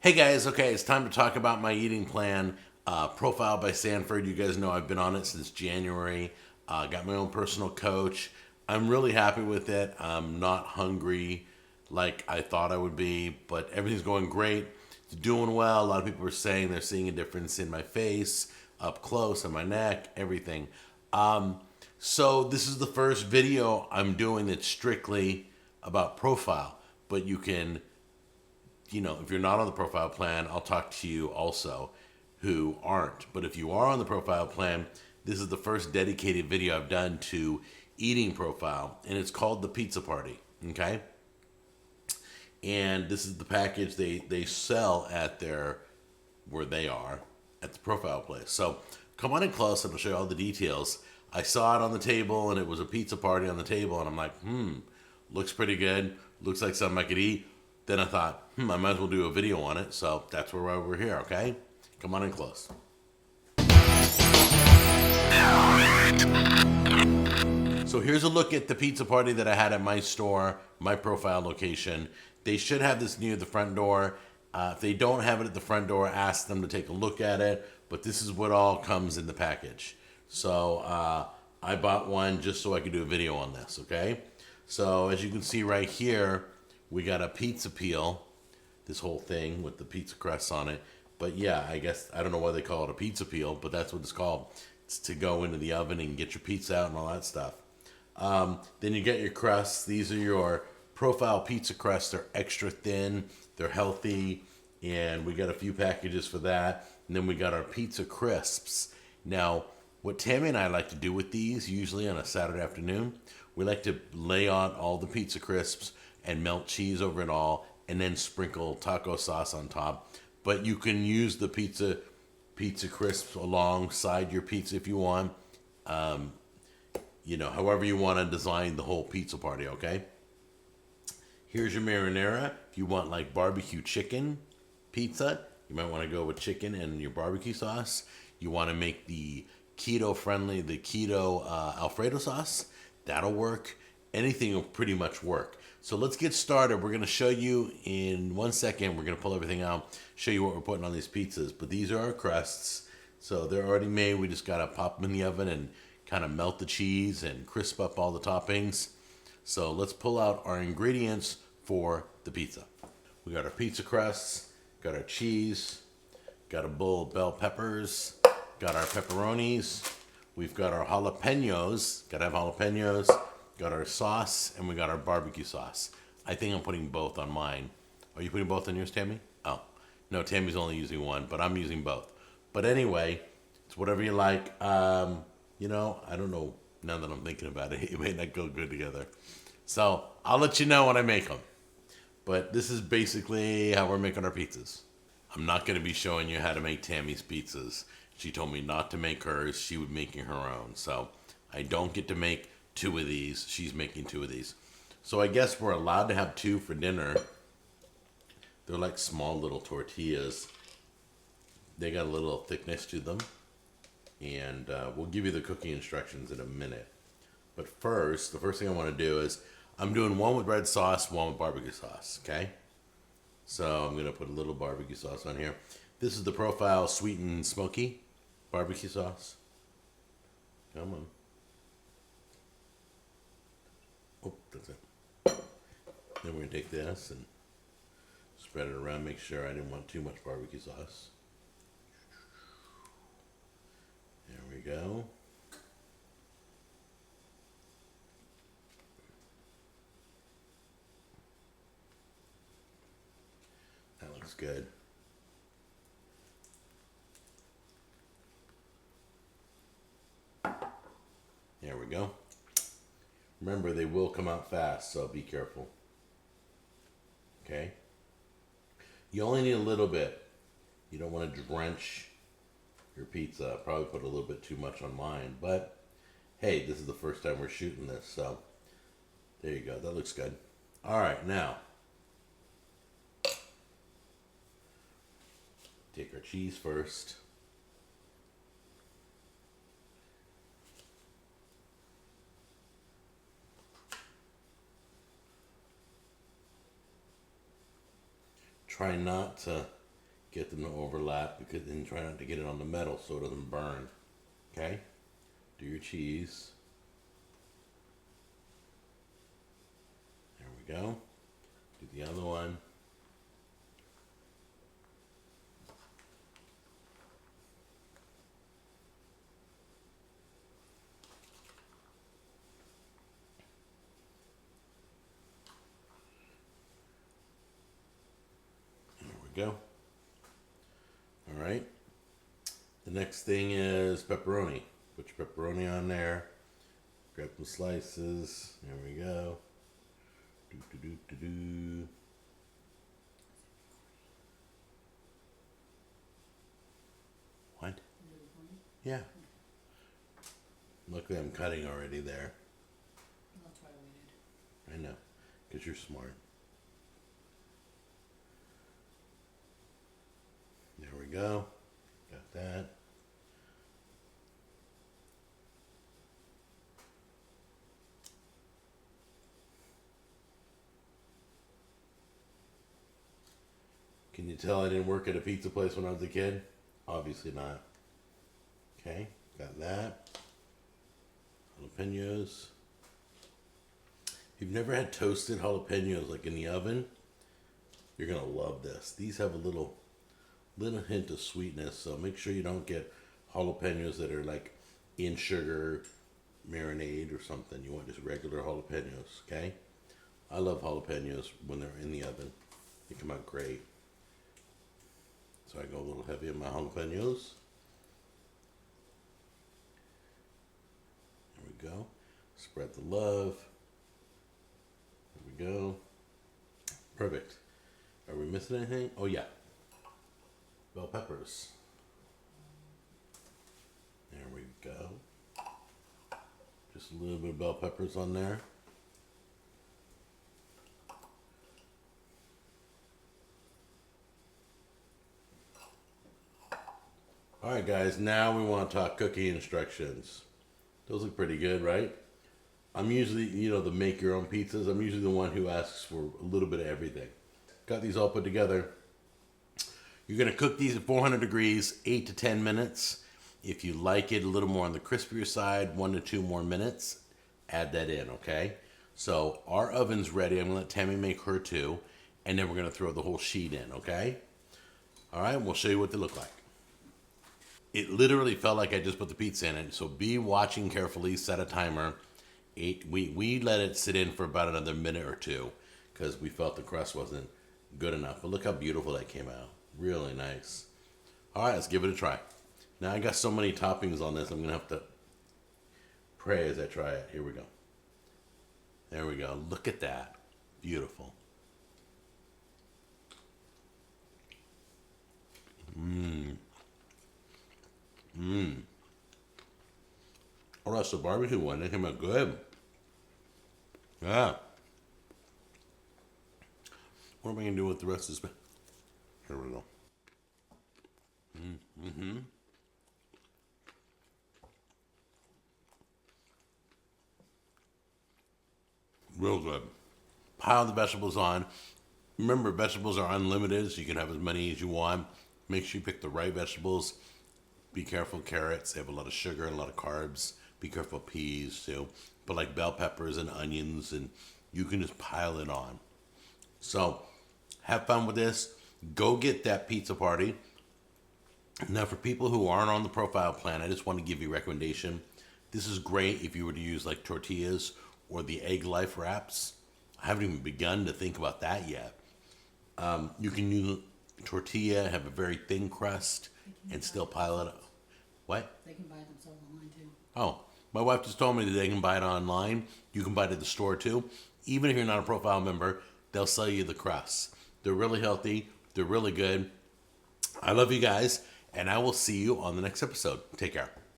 Hey guys, okay, it's time to talk about my eating plan. Profile by Sanford. You guys know I've been on it since January. Got my own personal coach. I'm really happy with it. I'm not hungry like I thought I would be, but everything's going great. It's doing well. A lot of people are saying they're seeing a difference in my face, up close, on my neck, everything. Um, so this is the first video I'm doing that's strictly about profile, but if you're not on the profile plan, I'll talk to you also who aren't. But if you are on the profile plan, this is the first dedicated video I've done to eating profile, and it's called the Pizza Party. Okay, and this is the package they sell at their where they are at the profile place. So come on in close, and I'll show you all the details. I saw it on the table, and it was a pizza party on the table, and I'm like, looks pretty good. Looks like something I could eat. Then I thought, I might as well do a video on it. So that's where we're here, okay? Come on in close. So here's a look at the pizza party that I had at my store, my profile location. They should have this near the front door. If they don't have it at the front door, ask them to take a look at it. But this is what all comes in the package. So I bought one just so I could do a video on this, okay? So as you can see right here, we got a pizza peel, this whole thing with the pizza crust on it. But yeah, I guess, I don't know why they call it a pizza peel, but that's what it's called. It's to go into the oven and get your pizza out and all that stuff. Then you get your crusts. These are your profile pizza crusts. They're extra thin, they're healthy, and we got a few packages for that. And then we got our pizza crisps. Now, what Tammy and I like to do with these, usually on a Saturday afternoon, we like to lay on all the pizza crisps and melt cheese over it all, and then sprinkle taco sauce on top. But you can use the pizza crisps alongside your pizza if you want. However you want to design the whole pizza party, okay? Here's your marinara. If you want like barbecue chicken pizza, you might want to go with chicken and your barbecue sauce. You want to make the keto Alfredo sauce, that'll work. Anything will pretty much work. So let's get started. We're going to show you in 1 second. We're going to pull everything out, show you what we're putting on these pizzas. But these are our crusts. So they're already made. We just got to pop them in the oven and kind of melt the cheese and crisp up all the toppings. So let's pull out our ingredients for the pizza. We got our pizza crusts, got our cheese, got a bowl of bell peppers, got our pepperonis, we've got our jalapenos, got to have jalapenos, got our sauce, and we got our barbecue sauce. I think I'm putting both on mine. Are you putting both on yours, Tammy? Oh, no, Tammy's only using one, but I'm using both. But anyway, it's whatever you like. I don't know, now that I'm thinking about it, it may not go good together. So I'll let you know when I make them. But this is basically how we're making our pizzas. I'm not going to be showing you how to make Tammy's pizzas. She told me not to make hers. She would be making her own. So I don't get to make 2 of these. She's making 2 of these. So I guess we're allowed to have 2 for dinner. They're like small little tortillas. They got a little thickness to them. And we'll give you the cooking instructions in a minute. But first, the first thing I want to do is, I'm doing one with red sauce, one with barbecue sauce, okay? So I'm going to put a little barbecue sauce on here. This is the Profile Sweet and Smoky barbecue sauce. Come on. Oh, that's it. Then we're going to take this and spread it around. Make sure I didn't want too much barbecue sauce. There we go. That looks good. There we go. Remember, they will come out fast, so be careful. Okay? You only need a little bit. You don't want to drench your pizza. I probably put a little bit too much on mine, but hey, this is the first time we're shooting this, so there you go. That looks good. All right, now take our cheese first. Try not to Get them to overlap because then try not to get it on the metal so it doesn't burn. Okay? Do your cheese. There we go. Do the other one. There we go. All right. The next thing is pepperoni. Put your pepperoni on there. Grab some slices. There we go. Do do do do do. What? Yeah. Luckily, I'm cutting already there. That's why I waited. I know, because you're smart. There we go. Got that. Can you tell I didn't work at a pizza place when I was a kid? Obviously not. Okay, got that. Jalapenos. If you've never had toasted jalapenos like in the oven, you're gonna love this. These have a little hint of sweetness, so make sure you don't get jalapenos that are like in sugar marinade or something. You want just regular jalapenos, okay? I love jalapenos when they're in the oven. They come out great. So I go a little heavy on my jalapenos. There we go. Spread the love. There we go. Perfect. Are we missing anything? Oh yeah. Bell peppers. There we go. Just a little bit of bell peppers on there. All right, guys, now we want to talk cooking instructions. Those look pretty good, right? I'm usually, the make your own pizzas. I'm usually the one who asks for a little bit of everything. Got these all put together. You're going to cook these at 400 degrees, 8 to 10 minutes. If you like it a little more on the crispier side, 1 to 2 more minutes, add that in, okay? So our oven's ready. I'm going to let Tammy make her too. And then we're going to throw the whole sheet in, okay? All right, we'll show you what they look like. It literally felt like I just put the pizza in it. So be watching carefully, set a timer. We let it sit in for about another minute or two because we felt the crust wasn't good enough. But look how beautiful that came out. Really nice. All right, let's give it a try. Now I got so many toppings on this, I'm gonna have to pray as I try it. Here we go. There we go. Look at that. Beautiful. Oh, that's the barbecue one. That came out good. Yeah. What am I going to do with the rest of this? Here we go. Real good. Pile the vegetables on. Remember, vegetables are unlimited, so you can have as many as you want. Make sure you pick the right vegetables. Be careful, carrots. They have a lot of sugar and a lot of carbs. Be careful, peas too. But like bell peppers and onions, and you can just pile it on. So have fun with this. Go get that pizza party. Now, for people who aren't on the profile plan, I just want to give you a recommendation. This is great if you were to use like tortillas or the egg life wraps. I haven't even begun to think about that yet. You can use tortilla, have a very thin crust, and still pile it up. What? They can buy it themselves online too. Oh, my wife just told me that they can buy it online. You can buy it at the store too. Even if you're not a profile member, they'll sell you the crusts. They're really healthy. They're really good. I love you guys, and I will see you on the next episode. Take care.